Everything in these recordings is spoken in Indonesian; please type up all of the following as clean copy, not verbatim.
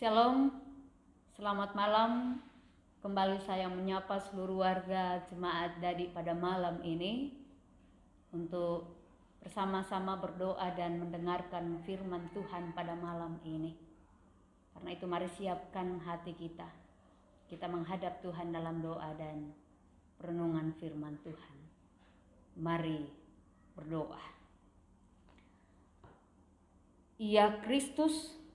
Shalom, selamat malam. Kembali saya menyapa seluruh warga jemaat Dadi pada malam ini untuk bersama-sama berdoa dan mendengarkan firman Tuhan pada malam ini. Karena itu mari siapkan hati kita. Kita menghadap Tuhan dalam doa dan renungan firman Tuhan. Mari berdoa. Ya Kristus,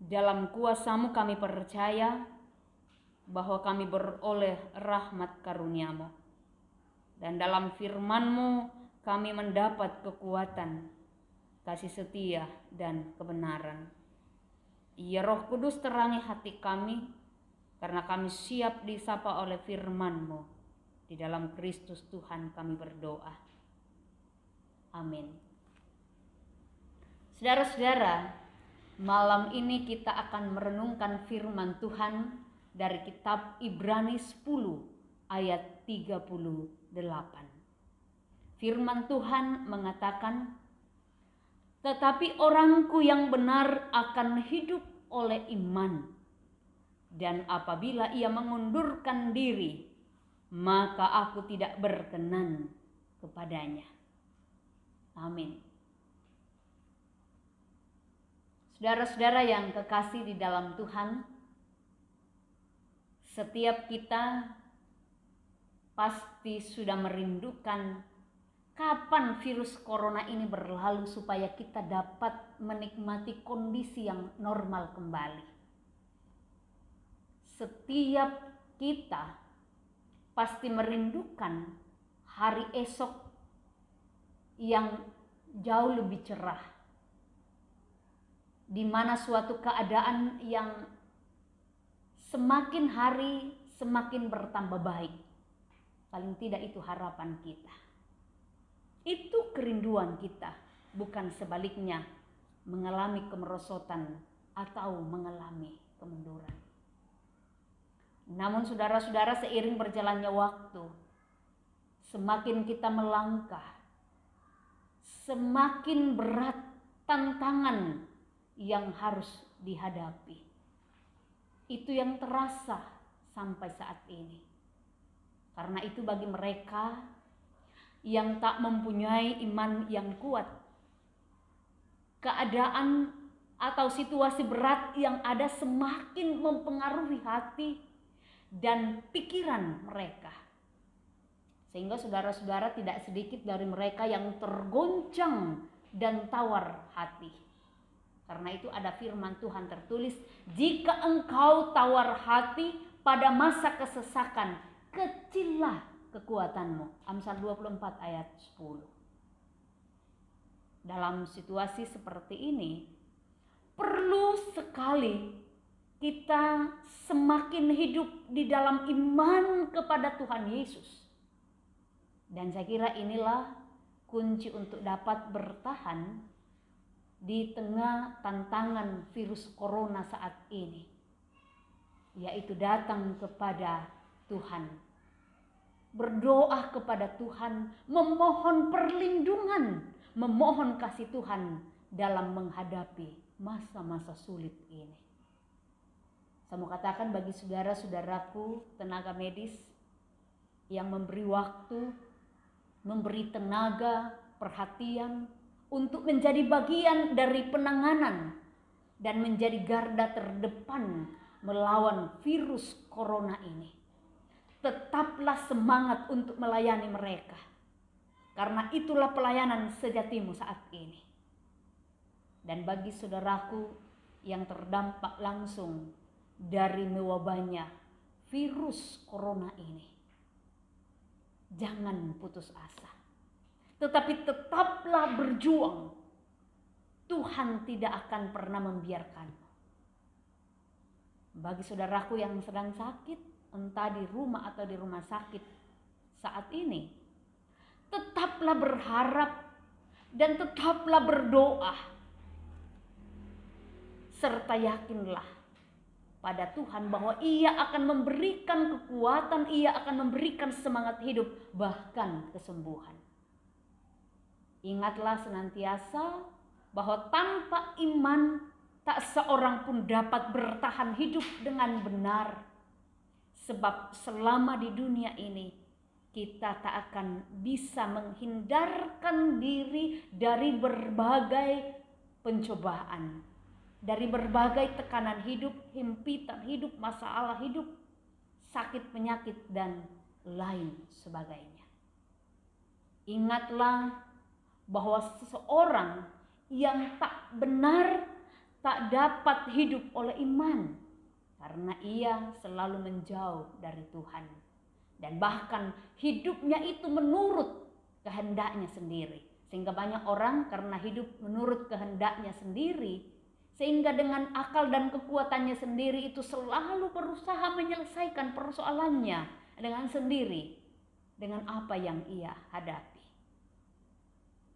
dalam kuasa-Mu kami percaya bahwa kami beroleh rahmat karunia-Mu. Dan dalam firman-Mu kami mendapat kekuatan, kasih setia, dan kebenaran. Ya Roh Kudus, terangi hati kami, karena kami siap disapa oleh firman-Mu. Di dalam Kristus Tuhan kami berdoa. Amin. Saudara-saudara, malam ini kita akan merenungkan firman Tuhan dari kitab Ibrani 10 ayat 38. Firman Tuhan mengatakan, "Tetapi orangku yang benar akan hidup oleh iman, dan apabila ia mengundurkan diri, maka aku tidak berkenan kepadanya." Amin. Saudara-saudara yang kekasih di dalam Tuhan, setiap kita pasti sudah merindukan kapan virus corona ini berlalu supaya kita dapat menikmati kondisi yang normal kembali. Setiap kita pasti merindukan hari esok yang jauh lebih cerah, di mana suatu keadaan yang semakin hari semakin bertambah baik. Paling tidak itu harapan kita. Itu kerinduan kita, bukan sebaliknya mengalami kemerosotan atau mengalami kemunduran. Namun saudara-saudara, seiring berjalannya waktu, semakin kita melangkah, semakin berat tantangan yang harus dihadapi. Itu yang terasa sampai saat ini. Karena itu bagi mereka yang tak mempunyai iman yang kuat, keadaan atau situasi berat yang ada semakin mempengaruhi hati dan pikiran mereka. Sehingga saudara-saudara, tidak sedikit dari mereka yang tergoncang dan tawar hati. Karena itu ada firman Tuhan tertulis, "Jika engkau tawar hati pada masa kesesakan, kecillah kekuatanmu." Amsal 24 ayat 10. Dalam situasi seperti ini, perlu sekali kita semakin hidup di dalam iman kepada Tuhan Yesus. Dan saya kira inilah kunci untuk dapat bertahan di tengah tantangan virus corona saat ini, yaitu datang kepada Tuhan, berdoa kepada Tuhan, memohon perlindungan, memohon kasih Tuhan dalam menghadapi masa-masa sulit ini. Saya mau katakan bagi saudara-saudaraku tenaga medis yang memberi waktu, memberi tenaga, perhatian untuk menjadi bagian dari penanganan dan menjadi garda terdepan melawan virus corona ini. Tetaplah semangat untuk melayani mereka, karena itulah pelayanan sejatimu saat ini. Dan bagi saudaraku yang terdampak langsung dari mewabahnya virus corona ini, jangan putus asa, tetapi tetaplah berjuang. Tuhan tidak akan pernah membiarkanmu. Bagi saudaraku yang sedang sakit, entah di rumah atau di rumah sakit saat ini, tetaplah berharap dan tetaplah berdoa. Serta yakinlah pada Tuhan bahwa Ia akan memberikan kekuatan, Ia akan memberikan semangat hidup, bahkan kesembuhan. Ingatlah senantiasa bahwa tanpa iman tak seorang pun dapat bertahan hidup dengan benar. Sebab selama di dunia ini kita tak akan bisa menghindarkan diri dari berbagai pencobaan, dari berbagai tekanan hidup, himpitan hidup, masalah hidup, sakit penyakit dan lain sebagainya. Ingatlah bahwa seseorang yang tak benar tak dapat hidup oleh iman, karena ia selalu menjauh dari Tuhan. Dan bahkan hidupnya itu menurut kehendaknya sendiri. Sehingga banyak orang karena hidup menurut kehendaknya sendiri, sehingga dengan akal dan kekuatannya sendiri itu selalu berusaha menyelesaikan persoalannya dengan sendiri, dengan apa yang ia hadapi.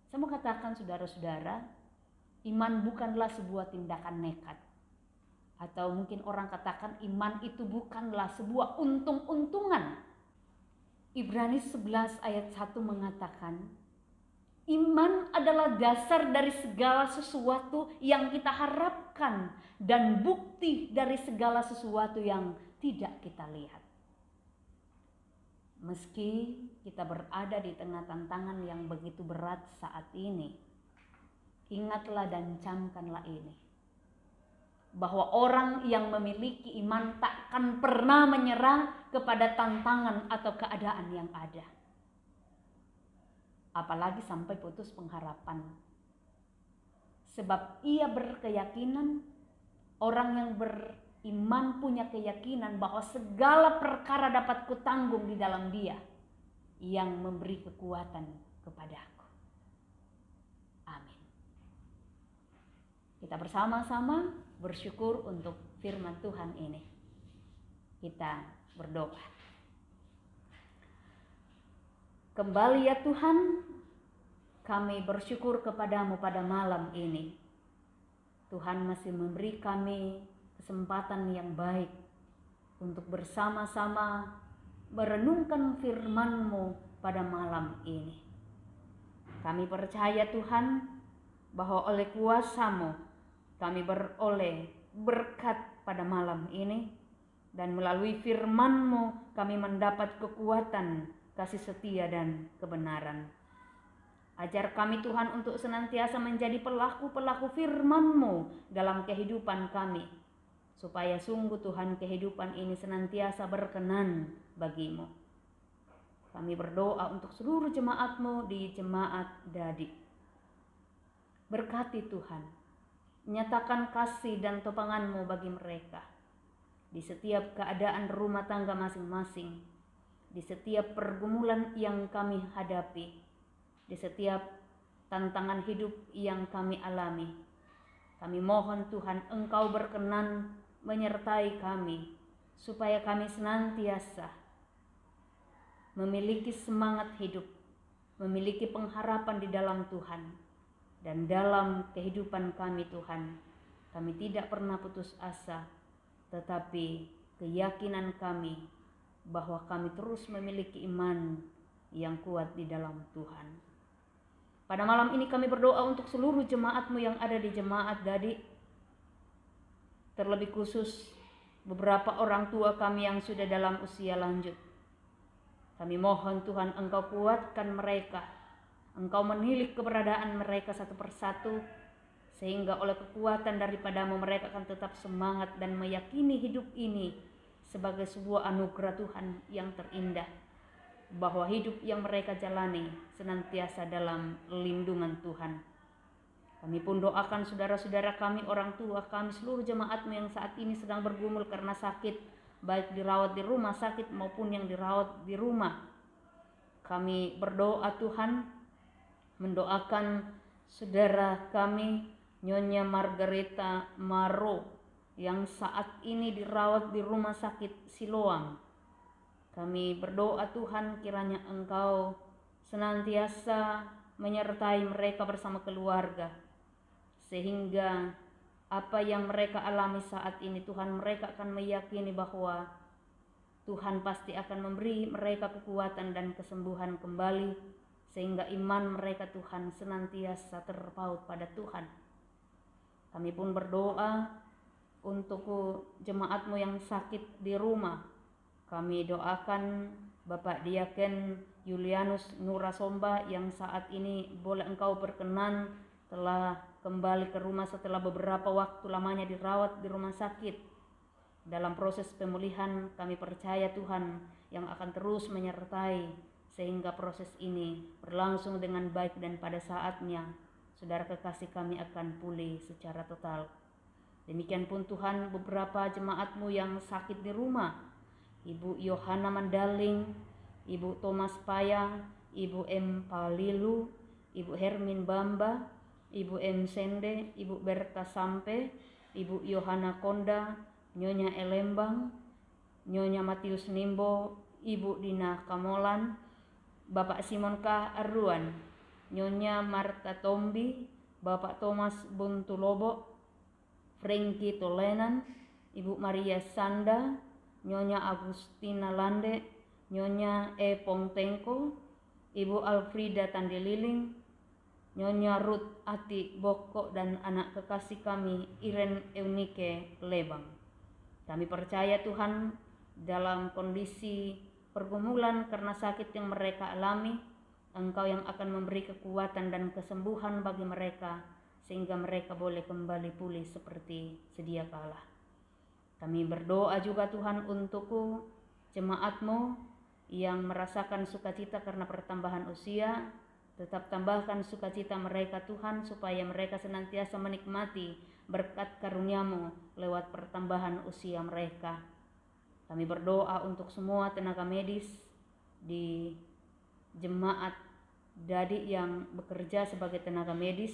Saya mau katakan saudara-saudara, iman bukanlah sebuah tindakan nekat. Atau mungkin orang katakan iman itu bukanlah sebuah untung-untungan. Ibrani 11 ayat 1 mengatakan, iman adalah dasar dari segala sesuatu yang kita harapkan dan bukti dari segala sesuatu yang tidak kita lihat. Meski kita berada di tengah tantangan yang begitu berat saat ini, ingatlah dan camkanlah ini, bahwa orang yang memiliki iman takkan pernah menyerah kepada tantangan atau keadaan yang ada. Apalagi sampai putus pengharapan. Sebab ia berkeyakinan, orang yang beriman punya keyakinan bahwa segala perkara dapat kutanggung di dalam Dia yang memberi kekuatan kepadaku. Amin. Kita bersama-sama bersyukur untuk firman Tuhan ini. Kita berdoa. Kembali ya Tuhan, kami bersyukur kepadamu pada malam ini. Tuhan masih memberi kami kesempatan yang baik untuk bersama-sama merenungkan firman-Mu pada malam ini. Kami percaya Tuhan bahwa oleh kuasa-Mu kami beroleh berkat pada malam ini, dan melalui firman-Mu kami mendapat kekuatan, kasih setia dan kebenaran. Ajar kami Tuhan untuk senantiasa menjadi pelaku-pelaku firman-Mu dalam kehidupan kami, supaya sungguh Tuhan kehidupan ini senantiasa berkenan bagi-Mu. Kami berdoa untuk seluruh jemaat-Mu di Jemaat Dadi. Berkati Tuhan, nyatakan kasih dan topangan-Mu bagi mereka di setiap keadaan rumah tangga masing-masing, di setiap pergumulan yang kami hadapi, di setiap tantangan hidup yang kami alami. Kami mohon Tuhan Engkau berkenan menyertai kami, supaya kami senantiasa memiliki semangat hidup, memiliki pengharapan di dalam Tuhan. Dan dalam kehidupan kami Tuhan, kami tidak pernah putus asa, tetapi keyakinan kami bahwa kami terus memiliki iman yang kuat di dalam Tuhan. Pada malam ini kami berdoa untuk seluruh jemaat-Mu yang ada di Jemaat Dadi, terlebih khusus beberapa orang tua kami yang sudah dalam usia lanjut. Kami mohon Tuhan Engkau kuatkan mereka, Engkau menilik keberadaan mereka satu persatu, sehingga oleh kekuatan daripada-Mu mereka akan tetap semangat dan meyakini hidup ini sebagai sebuah anugerah Tuhan yang terindah, bahwa hidup yang mereka jalani senantiasa dalam lindungan Tuhan. Kami pun doakan saudara-saudara kami, orang tua kami, seluruh jemaat-Mu yang saat ini sedang bergumul karena sakit, baik dirawat di rumah sakit maupun yang dirawat di rumah. Kami berdoa Tuhan, mendoakan saudara kami Nyonya Margareta Maro yang saat ini dirawat di rumah sakit Siloam. Kami berdoa Tuhan, kiranya Engkau senantiasa menyertai mereka bersama keluarga, sehingga apa yang mereka alami saat ini Tuhan, mereka akan meyakini bahwa Tuhan pasti akan memberi mereka kekuatan dan kesembuhan kembali, sehingga iman mereka Tuhan senantiasa terpaut pada Tuhan. Kami pun berdoa untuk jemaat-Mu yang sakit di rumah. Kami doakan Bapak Diaken Julianus Nurasomba yang saat ini boleh Engkau berkenan telah kembali ke rumah setelah beberapa waktu lamanya dirawat di rumah sakit. Dalam proses pemulihan kami percaya Tuhan yang akan terus menyertai sehingga proses ini berlangsung dengan baik, dan pada saatnya saudara kekasih kami akan pulih secara total. Demikian pun Tuhan, beberapa jemaat-Mu yang sakit di rumah, Ibu Yohana Mandaling, Ibu Thomas Paya, Ibu M. Palilu, Ibu Hermin Bamba, Ibu M. Sende, Ibu Berta Sampe, Ibu Yohana Konda, Nyonya Elembang, Nyonya Matius Nimbo, Ibu Dina Kamolan, Bapak Simon K. Arruan, Nyonya Marta Tombi, Bapak Thomas Buntulobo, Frankie Tolenan, Ibu Maria Sanda, Nyonya Agustina Lande, Nyonya E. Pongtengko, Ibu Alfrida Tandililing, Nyonya Ruth Ati Boko, dan anak kekasih kami Iren Eunike Lebang. Kami percaya Tuhan, dalam kondisi pergumulan karena sakit yang mereka alami, Engkau yang akan memberi kekuatan dan kesembuhan bagi mereka sehingga mereka boleh kembali pulih seperti sedia kala. Kami berdoa juga Tuhan untuk jemaat-Mu yang merasakan sukacita karena pertambahan usia. Tetap tambahkan sukacita mereka Tuhan, supaya mereka senantiasa menikmati berkat karunia-Mu lewat pertambahan usia mereka. Kami berdoa untuk semua tenaga medis di jemaat Dadi yang bekerja sebagai tenaga medis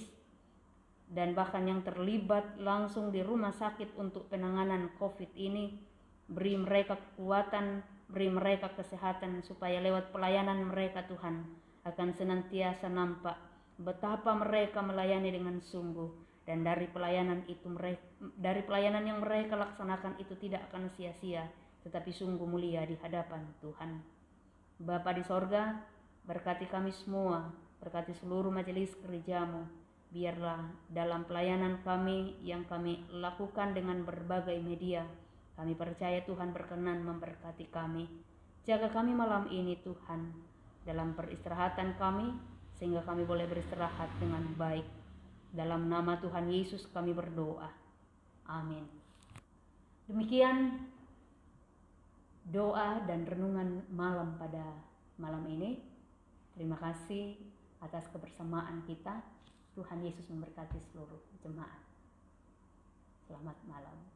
dan bahkan yang terlibat langsung di rumah sakit untuk penanganan COVID ini. Beri mereka kekuatan, beri mereka kesehatan, supaya lewat pelayanan mereka Tuhan akan senantiasa nampak betapa mereka melayani dengan sungguh, dan dari pelayanan yang mereka laksanakan itu tidak akan sia-sia, tetapi sungguh mulia di hadapan Tuhan. Bapa di sorga, berkati kami semua, berkati seluruh majelis gereja-Mu. Biarlah dalam pelayanan kami yang kami lakukan dengan berbagai media, kami percaya Tuhan berkenan memberkati kami. Jaga kami malam ini Tuhan, dalam peristirahatan kami, sehingga kami boleh beristirahat dengan baik. Dalam nama Tuhan Yesus kami berdoa. Amin. Demikian doa dan renungan malam pada malam ini. Terima kasih atas kebersamaan kita. Tuhan Yesus memberkati seluruh jemaat. Selamat malam.